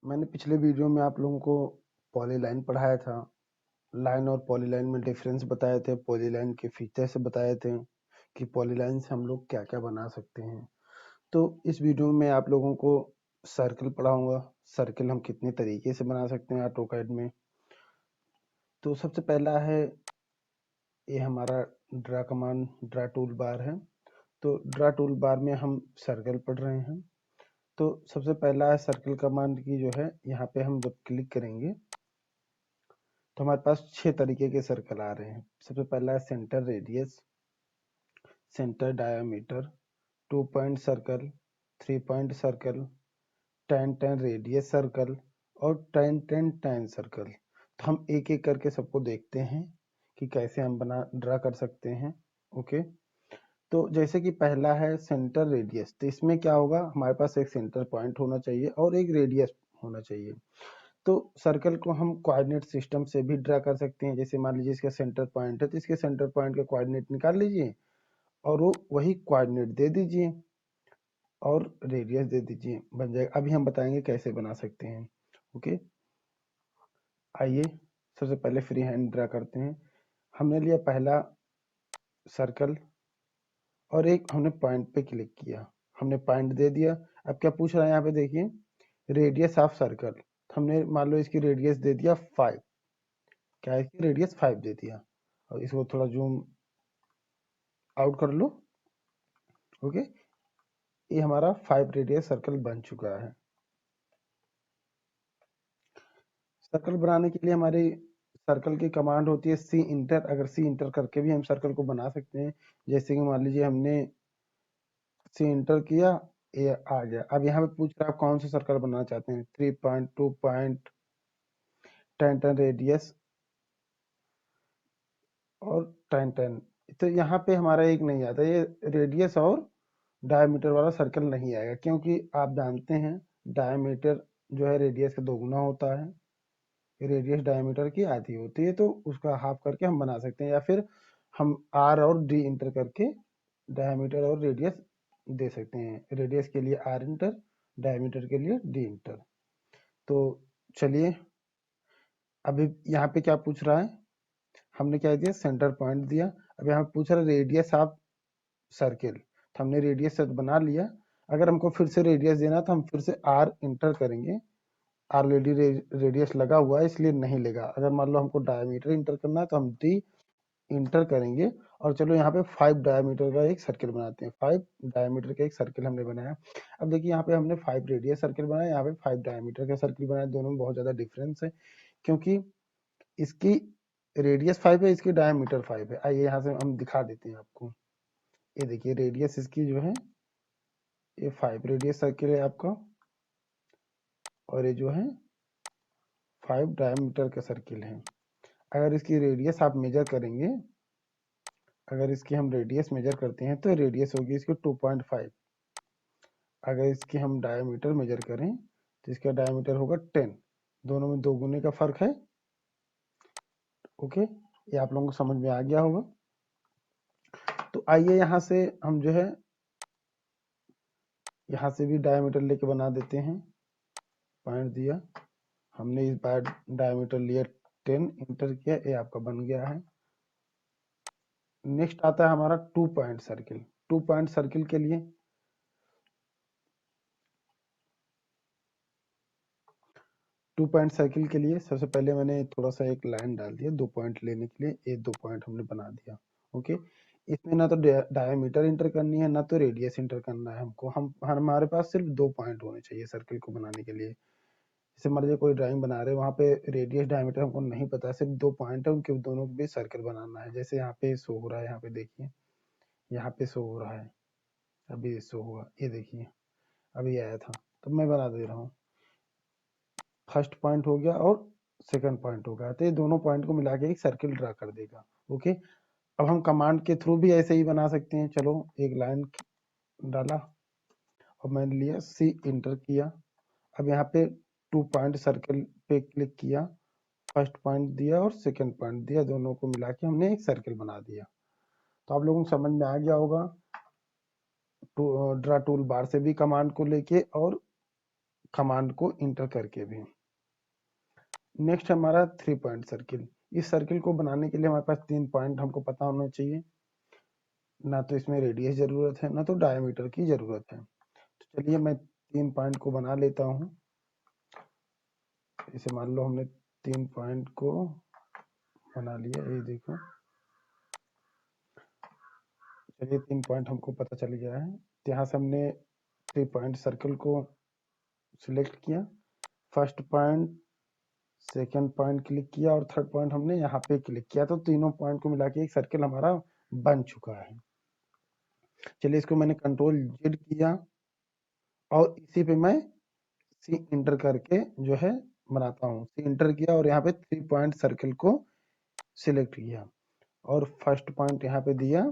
मैंने पिछले वीडियो में आप लोगों को पॉलीलाइन पढ़ाया था। लाइन और पॉलीलाइन में डिफरेंस बताए थे, पॉलीलाइन के फीचर्स बताए थे कि पॉलीलाइन से हम लोग क्या क्या बना सकते हैं। तो इस वीडियो में आप लोगों को सर्कल पढ़ाऊंगा। सर्कल हम कितने तरीके से बना सकते हैं ऑटोकैड में। तो सबसे पहला है, ये हमारा draw command, draw tool bar है। तो ड्रा टूल बार में हम सर्कल पढ़ रहे हैं। तो सबसे पहला है सर्कल कमांड की जो है, यहाँ पे हम जब क्लिक करेंगे तो हमारे पास 6 तरीके के सर्कल आ रहे हैं। सबसे पहला है centre radius, centre diameter, 2 point circle, 3 point circle, 10 radius circle और 10 सर्कल। तो हम एक एक करके सबको देखते हैं कि कैसे हम ड्रा कर सकते हैं। ओके, तो जैसे कि पहला है सेंटर रेडियस, तो इसमें क्या होगा, हमारे पास एक सेंटर पॉइंट होना चाहिए और एक रेडियस होना चाहिए। तो सर्कल को हम कोऑर्डिनेट सिस्टम से भी ड्रा कर सकते हैं। जैसे मान लीजिए इसका सेंटर पॉइंट है, तो इसके सेंटर पॉइंट का कोऑर्डिनेट निकाल लीजिए और वो वही कोऑर्डिनेट दे दीजिए और रेडियस दे दीजिए, बन जाएगा। अभी हम बताएंगे कैसे बना सकते हैं। ओके, आइए सबसे पहले फ्री हैंड ड्रा करते हैं। हमने लिया पहला सर्कल और एक हमने पॉइंट पे क्लिक किया, हमने पॉइंट दे दिया। अब क्या पूछ रहा है यहाँ पे, देखिए रेडियस ऑफ सर्कल। हमने मान लो इसकी रेडियस दे दिया 5, क्या है इसकी रेडियस 5 दे दिया। और इसको थोड़ा जूम आउट कर लो। ओके, ये हमारा 5 रेडियस सर्कल बन चुका है। सर्कल बनाने के लिए हमारी सर्कल की कमांड होती है सी इंटर। अगर सी इंटर करके भी हम सर्कल को बना सकते हैं। जैसे कि मान लीजिए हमने सी इंटर किया, ये आ गया। अब यहाँ पे पूछ रहा है कौन सा सर्कल बनाना चाहते हैं, 3 पॉइंट, 2 पॉइंट, 10 रेडियस और 10। तो यहाँ पे हमारा एक नहीं आता, ये रेडियस और डायमीटर वाला सर्कल नहीं आएगा, क्योंकि आप जानते हैं डायमीटर जो है रेडियस का दोगुना होता है, रेडियस डायमीटर की आधी होती है। तो उसका हाफ करके हम बना सकते हैं, या फिर हम आर और डी इंटर करके डायमीटर और रेडियस दे सकते हैं। रेडियस के लिए आर इंटर, डायमीटर के लिए डी इंटर। तो चलिए, अभी यहाँ पे क्या पूछ रहा है, हमने क्या दिया, सेंटर पॉइंट दिया। अब यहाँ पूछ रहा है रेडियस ऑफ सर्किल, तो हमने रेडियस सेट बना लिया। अगर हमको फिर से रेडियस देना तो हम फिर से आर इंटर करेंगे। ऑलरेडी रेडियस लगा हुआ है इसलिए नहीं लेगा। अगर मान लो हमको डायमीटर इंटर करना है तो हम डी इंटर करेंगे। और चलो यहाँ पे 5 डायमीटर का एक सर्किल बनाते हैं। 5 डायमीटर का एक सर्किल हमने बनाया। अब देखिए यहाँ पे हमने 5 रेडियस सर्किल बनाया, यहाँ पे 5 डायमीटर का सर्किल बनाया। दोनों में बहुत ज्यादा डिफरेंस है, क्योंकि इसकी रेडियस 5 है, इसकी डायमीटर 5 है। आइए यहाँ से हम दिखा देते हैं आपको। ये देखिए रेडियस इसकी जो है, ये 5 रेडियस सर्किल है आपका, और ये जो है 5 डायमीटर का सर्किल है। अगर इसकी रेडियस आप मेजर करेंगे, अगर इसकी हम रेडियस मेजर करते हैं तो रेडियस होगी इसकी 2.5। अगर इसकी हम डायमीटर मेजर करें तो इसका डायमीटर होगा 10। दोनों में 2 गुने का फर्क है। ओके, ये आप लोगों को समझ में आ गया होगा। तो आइए यहाँ से हम जो है, यहाँ से भी डायमीटर लेके बना देते हैं। पॉइंट दिया, हमने इस बार डायमीटर लिया 10, इंटर किया, ये आपका बन गया है। नेक्स्ट आता है हमारा 2 पॉइंट सर्किल। 2 पॉइंट सर्किल के लिए, 2 पॉइंट सर्किल के लिए सबसे पहले मैंने थोड़ा सा एक लाइन डाल दिया 2 पॉइंट लेने के लिए। ये 2 पॉइंट हमने बना दिया। ओके, इसमें ना तो डायमीटर इंटर करनी है, ना तो रेडियस इंटर करना है हमको। हम हमारे पास सिर्फ 2 पॉइंट होने चाहिए सर्किल को बनाने के लिए। जैसे मान लीजिए कोई ड्राइंग बना रहे हैं, वहाँ पे रेडियस डायमीटर हमको नहीं पता, सिर्फ 2 पॉइंट है, उनके दोनों के बीच सर्किल बनाना है। जैसे यहाँ पे शो हो रहा है, यहाँ पे देखिए, यहाँ पे शो हो रहा है, अभी शो हुआ, ये देखिए अभी आया था, तो मैं बना दे रहा हूँ। फर्स्ट पॉइंट हो गया और सेकंड पॉइंट हो गया, तो ये दोनों पॉइंट को मिला के एक सर्किल ड्रा कर देगा। ओके, अब हम कमांड के थ्रू भी ऐसे ही बना सकते हैं। चलो, एक लाइन डाला और मैंने लिया सी इंटर किया। अब यहाँ पे 2 पॉइंट सर्किल पे क्लिक किया, फर्स्ट पॉइंट दिया और सेकंड पॉइंट दिया, दोनों को मिला के हमने एक सर्किल बना दिया। तो आप लोगों को समझ में आ गया होगा ड्रा टूल बार से भी कमांड को लेके और कमांड को इंटर करके भी। नेक्स्ट हमारा 3 पॉइंट सर्किल। इस सर्किल को बनाने के लिए हमारे पास 3 पॉइंट हमको पता होना चाहिए। ना तो इसमें रेडियस जरूरत है, ना तो डायमीटर की जरूरत है। तो चलिए मैं 3 पॉइंट को बना लेता हूँ। इसे मान लो हमने 3 पॉइंट को बना लिया, ये देखो। चलिए 3 पॉइंट हमको पता चल गया है। तो यहाँ से हमने 3 पॉइंट सर्कल को सिलेक्ट किया। First point, second point click किया और थर्ड पॉइंट हमने यहाँ पे क्लिक किया, तो तीनों पॉइंट को मिला के एक सर्कल हमारा बन चुका है। चलिए इसको मैंने कंट्रोल जेड किया और इसी पे मैं सी इंटर करके जो है बनाता हूँ। सी इंटर किया और यहाँ पे 3 पॉइंट सर्कल को सिलेक्ट किया और फर्स्ट पॉइंट यहाँ पे दिया,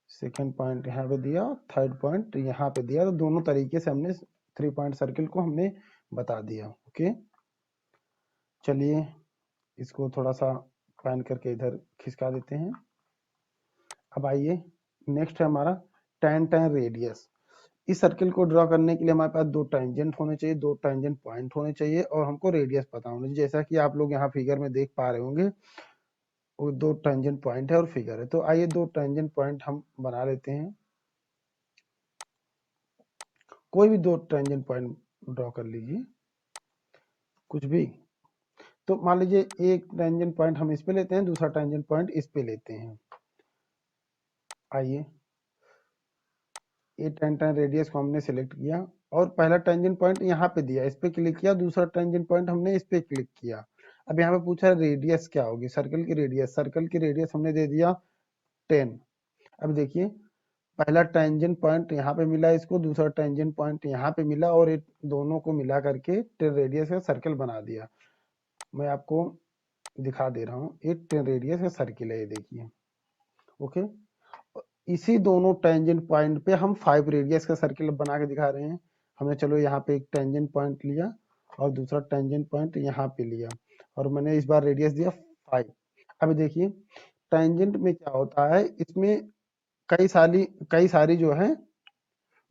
सेकंड पॉइंट यहाँ पे दिया, थर्ड पॉइंट यहाँ पे दिया। तो दोनों तरीके से हमने 3 पॉइंट सर्कल को हमने बता दिया। ओके, चलिए इसको थोड़ा सा पैन करके इधर खिसका देते हैं। अब आइए नेक्स्ट है हमारा tan रेडियस। इस सर्किल को ड्रॉ करने के लिए हमारे पास 2 टेंजेंट होने चाहिए, 2 टेंजेंट पॉइंट होने चाहिए और हमको रेडियस पता होना चाहिए। जैसा कि आप लोग यहाँ फिगर में देख पा रहे होंगे, वो 2 टेंजेंट पॉइंट है और फिगर है। तो आइए 2 टेंजेंट पॉइंट हम बना लेते हैं। कोई भी 2 टेंजेंट पॉइंट ड्रॉ कर लीजिए, कुछ भी। तो मान लीजिए एक टेंजेंट पॉइंट हम इस पे लेते हैं, दूसरा टेंजेंट पॉइंट इस पे लेते हैं। आइए ये tan रेडियस को हमने सिलेक्ट किया और पहला टेंजेंट पॉइंट यहाँ पे दिया, इस पे क्लिक किया। दूसरा टेंजेंट पॉइंट हमने इस पे क्लिक किया। अब यहाँ पे पूछा है रेडियस क्या होगी, सर्कल की रेडियस। सर्कल की रेडियस हमने दे दिया 10। अब देखिए पहला टेंजेंट पॉइंट यहाँ पे मिला इसको, दूसरा टेंजेंट पॉइंट यहाँ पे मिला और ये दोनों को मिला करके 10 रेडियस का सर्कल बना दिया। मैं आपको दिखा दे रहा हूँ, ये 10 रेडियस का सर्किल है, ये देखिए। ओके, इसी दोनों टेंजेंट पॉइंट पे हम 5 रेडियस का सर्किल बना के दिखा रहे हैं। हमने चलो यहाँ पे एक टेंजेंट पॉइंट लिया और दूसरा टेंजेंट पॉइंट यहाँ पे लिया और मैंने इस बार रेडियस दिया 5। अब देखिए टेंजेंट में क्या होता है, इसमें कई सारी जो है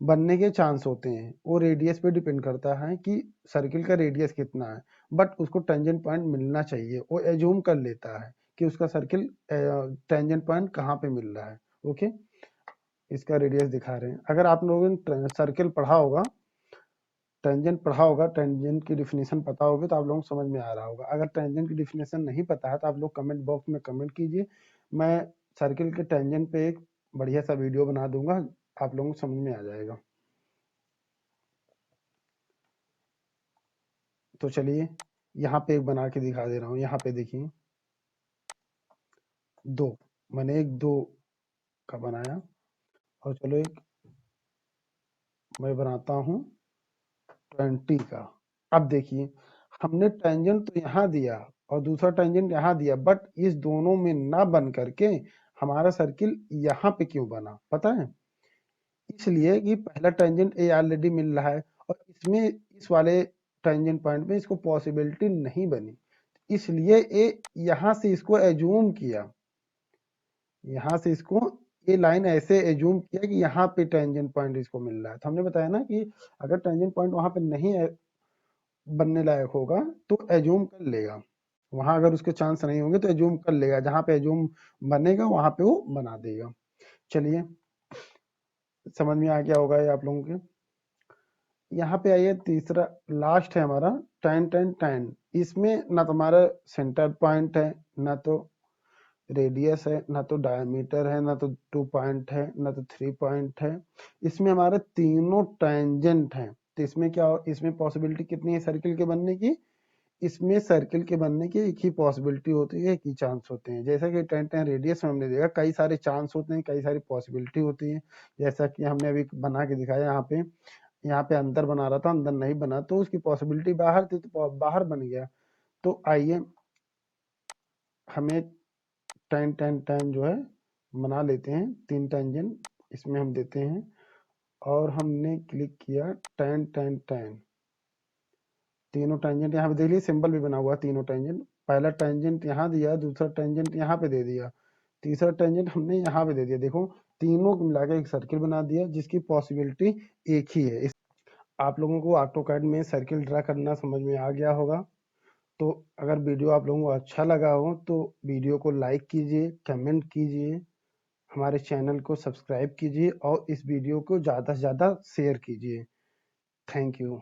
बनने के चांस होते हैं। वो रेडियस पे डिपेंड करता है कि सर्किल का रेडियस कितना है, बट उसको टेंजेंट पॉइंट मिलना चाहिए। वो एज्यूम कर लेता है कि उसका सर्किल टेंजेंट पॉइंट कहाँ पे मिल रहा है। ओके, इसका रेडियस दिखा रहे हैं। अगर आप लोगों ने सर्किल पढ़ा होगा, टेंजेंट पढ़ा होगा, टेंजेंट की डिफिनेशन पता होगी तो आप लोगों को समझ में आ रहा होगा। अगर टेंजेंट की डिफिनेशन नहीं पता है तो आप लोग कमेंट बॉक्स में कमेंट कीजिए। मैं सर्किल के टेंजेंट पे एक बढ़िया सा वीडियो बना दूंगा, आप लोगों को समझ में आ जाएगा। तो चलिए यहाँ पे एक बना के दिखा दे रहा हूँ। यहाँ पे देखिए 2, मैंने एक 2 का बनाया और चलो एक मैं बनाता हूँ 20 का। अब देखिए हमने टेंजेंट तो यहाँ दिया और दूसरा टेंजेंट यहाँ दिया, बट इस दोनों में ना बन करके हमारा सर्किल यहाँ पे क्यों बना पता है? इसलिए कि पहला टेंजेंट ए ऑलरेडी मिल रहा है और इसमें इस वाले टेंजेंट पॉइंट में इसको पॉसिबिलिटी नहीं बनी, इसलिए ए यहाँ से इसको एज्यूम किया, यहाँ से इसको ये लाइन ऐसे एज्यूम किया कि यहाँ पे टेंजेंट पॉइंट इसको मिल रहा है। तो हमने बताया ना कि अगर टेंजेंट पॉइंट वहां पे नहीं बनने लायक होगा तो एज्यूम कर लेगा, वहां अगर उसके चांस नहीं होंगे तो एज्यूम कर लेगा, जहां पे एज्यूम बनेगा वहां पे वो बना देगा। चलिए समझ में आ गया होगा ये आप लोगों के। यहाँ पे आइए तीसरा लास्ट है हमारा tan। इसमें ना तो हमारा सेंटर पॉइंट है, ना तो रेडियस है, ना तो डायमीटर है, ना तो 2 पॉइंट है, ना तो 3 पॉइंट है। इसमें हमारे तीनों टेंजेंट हैं। तो इसमें क्या हो, इसमें पॉसिबिलिटी कितनी है सर्किल के बनने की? इसमें सर्किल के बनने की एक ही पॉसिबिलिटी होती है, एक ही चांस होते हैं। जैसा कि tan रेडियस में हमने देखा कई सारे चांस होते हैं, कई सारी पॉसिबिलिटी होती है। जैसा कि हमने अभी बना के दिखाया, यहाँ पे अंदर बना रहा था, अंदर नहीं बना तो उसकी पॉसिबिलिटी बाहर थी तो बाहर बन गया। तो आइए हमें tan जो है बना लेते हैं। 3 टेंजेंट इसमें हम देते हैं और हमने क्लिक किया tan। तीनों टेंजेंट यहाँ पे देख लीजिए, सिंबल भी बना हुआ तीनों टेंजेंट। पहला टेंजेंट यहाँ दिया, दूसरा टेंजेंट यहाँ पे दे दिया, तीसरा टेंजेंट हमने यहाँ पे दे दिया। देखो तीनों को मिला के एक सर्किल बना दिया जिसकी पॉसिबिलिटी एक ही है। आप लोगों को ऑटोकैड में सर्किल ड्रा करना समझ में आ गया होगा। तो अगर वीडियो आप लोगों को अच्छा लगा हो तो वीडियो को लाइक कीजिए, कमेंट कीजिए, हमारे चैनल को सब्सक्राइब कीजिए और इस वीडियो को ज़्यादा से ज़्यादा शेयर कीजिए। Thank you.